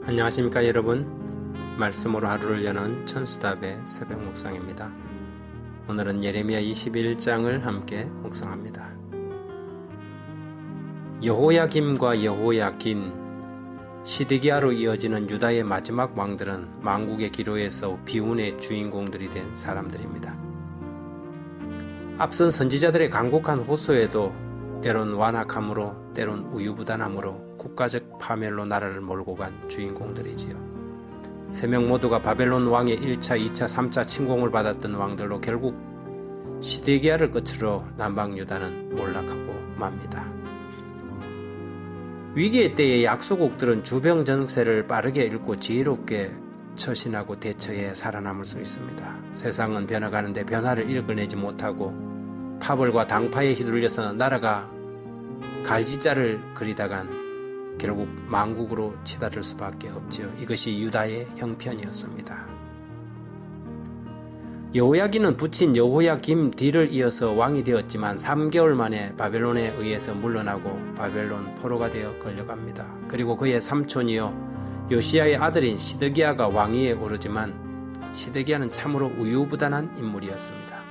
안녕하십니까 여러분. 말씀으로 하루를 여는 천수답의 새벽 묵상입니다. 오늘은 예레미야 21장을 함께 묵상합니다. 여호야김과 여호야긴, 시드기야로 이어지는 유다의 마지막 왕들은 만국의 기로에서 비운의 주인공들이 된 사람들입니다. 앞선 선지자들의 간곡한 호소에도 때론 완악함으로 때론 우유부단함으로 국가적 파멸로 나라를 몰고 간 주인공들이지요. 세 명 모두가 바벨론 왕의 1차, 2차, 3차 침공을 받았던 왕들로 결국 시드기야를 끝으로 남방 유다는 몰락하고 맙니다. 위기의 때에 약소국들은 주병 정세를 빠르게 읽고 지혜롭게 처신하고 대처해 살아남을 수 있습니다. 세상은 변화가는데 변화를 읽어내지 못하고 파벌과 당파에 휘둘려서 나라가 갈지자를 그리다간 결국 망국으로 치달을 수밖에 없지요. 이것이 유다의 형편이었습니다. 여호야긴은 부친 여호야김 뒤를 이어서 왕이 되었지만 3개월 만에 바벨론에 의해서 물러나고 바벨론 포로가 되어 끌려갑니다. 그리고 그의 삼촌이요 요시야의 아들인 시드기야가 왕위에 오르지만 시드기야는 참으로 우유부단한 인물이었습니다.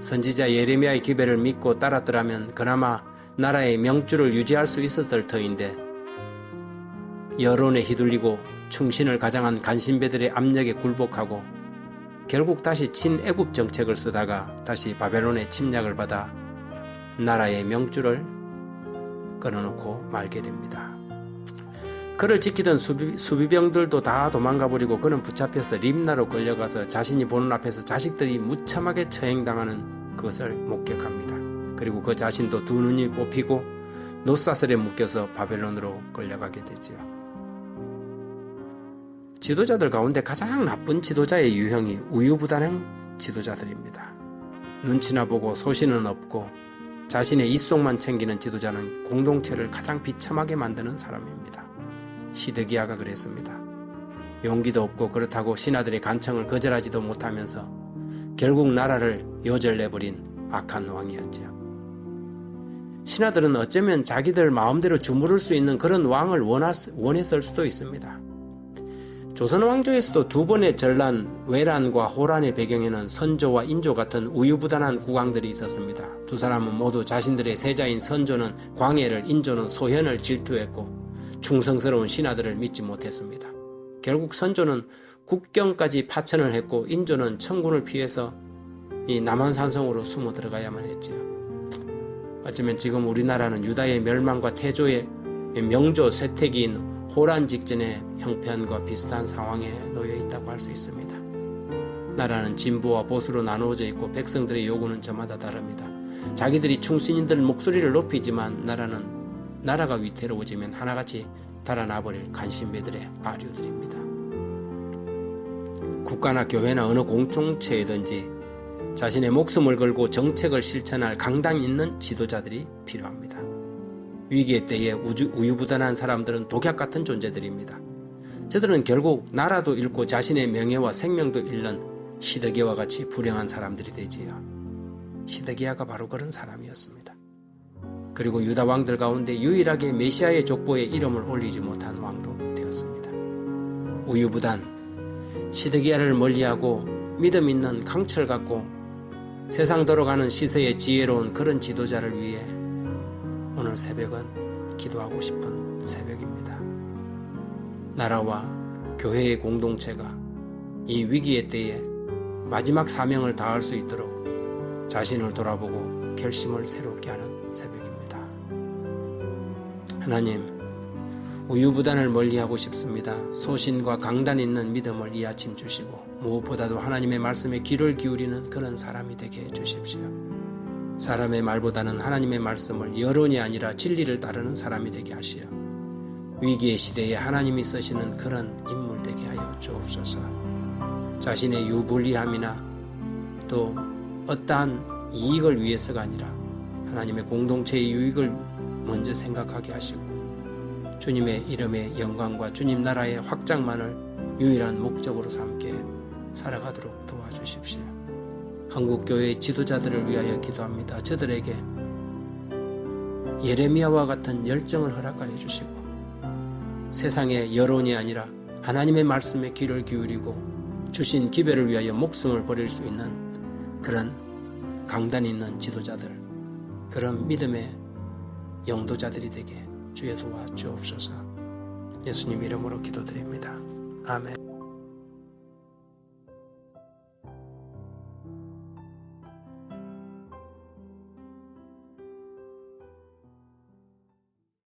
선지자 예레미야의 기배를 믿고 따랐더라면 그나마 나라의 명주를 유지할 수 있었을 터인데 여론에 휘둘리고 충신을 가장한 간신배들의 압력에 굴복하고 결국 다시 친애굽 정책을 쓰다가 다시 바벨론의 침략을 받아 나라의 명주를 끊어놓고 말게 됩니다. 그를 지키던 수비병들도 다 도망가버리고 그는 붙잡혀서 림나로 끌려가서 자신이 보는 앞에서 자식들이 무참하게 처형당하는 것을 목격합니다. 그리고 그 자신도 두 눈이 뽑히고 노사슬에 묶여서 바벨론으로 끌려가게 되지요. 지도자들 가운데 가장 나쁜 지도자의 유형이 우유부단한 지도자들입니다. 눈치나 보고 소신은 없고 자신의 입속만 챙기는 지도자는 공동체를 가장 비참하게 만드는 사람입니다. 시드기야가 그랬습니다. 용기도 없고 그렇다고 신하들의 간청을 거절하지도 못하면서 결국 나라를 요절내버린 악한 왕이었지요. 신하들은 어쩌면 자기들 마음대로 주무를 수 있는 그런 왕을 원했을 수도 있습니다. 조선 왕조에서도 두 번의 전란, 외란과 호란의 배경에는 선조와 인조 같은 우유부단한 국왕들이 있었습니다. 두 사람은 모두 자신들의 세자인 선조는 광해를, 인조는 소현을 질투했고 충성스러운 신하들을 믿지 못했습니다. 결국 선조는 국경까지 파천을 했고 인조는 청군을 피해서 이 남한산성으로 숨어 들어가야만 했지요. 어쩌면 지금 우리나라는 유다의 멸망과 태조의 명조 세태기인 호란 직전의 형편과 비슷한 상황에 놓여 있다고 할 수 있습니다. 나라는 진보와 보수로 나누어져 있고 백성들의 요구는 저마다 다릅니다. 자기들이 충신인들 목소리를 높이지만 나라가 위태로워지면 하나같이 달아나버릴 간신배들의 아류들입니다. 국가나 교회나 어느 공동체이든지 자신의 목숨을 걸고 정책을 실천할 강당 있는 지도자들이 필요합니다. 위기의 때에 우유부단한 사람들은 독약 같은 존재들입니다. 저들은 결국 나라도 잃고 자신의 명예와 생명도 잃는 시드기야와 같이 불행한 사람들이 되지요. 시드기야가 바로 그런 사람이었습니다. 그리고 유다 왕들 가운데 유일하게 메시아의 족보에 이름을 올리지 못한 왕도 되었습니다. 우유부단, 시드기야를 멀리하고 믿음 있는 강철 갖고 세상 돌아가는 시세에 지혜로운 그런 지도자를 위해 오늘 새벽은 기도하고 싶은 새벽입니다. 나라와 교회의 공동체가 이 위기의 때에 마지막 사명을 다할 수 있도록 자신을 돌아보고 결심을 새롭게 하는 새벽입니다. 하나님, 우유부단을 멀리하고 싶습니다. 소신과 강단 있는 믿음을 이 아침 주시고 무엇보다도 하나님의 말씀에 귀를 기울이는 그런 사람이 되게 해주십시오. 사람의 말보다는 하나님의 말씀을 여론이 아니라 진리를 따르는 사람이 되게 하시어 위기의 시대에 하나님이 쓰시는 그런 인물 되게 하여 주옵소서. 자신의 유불리함이나 또 어떠한 이익을 위해서가 아니라 하나님의 공동체의 유익을 먼저 생각하게 하시고 주님의 이름의 영광과 주님 나라의 확장만을 유일한 목적으로 삼게 살아가도록 도와주십시오. 한국교회의 지도자들을 위하여 기도합니다. 저들에게 예레미야와 같은 열정을 허락하여 주시고 세상의 여론이 아니라 하나님의 말씀에 귀를 기울이고 주신 기별을 위하여 목숨을 버릴 수 있는 그런 강단 있는 지도자들, 그런 믿음의 영도자들이 되게 주여 도와 주옵소서. 예수님 이름으로 기도드립니다. 아멘.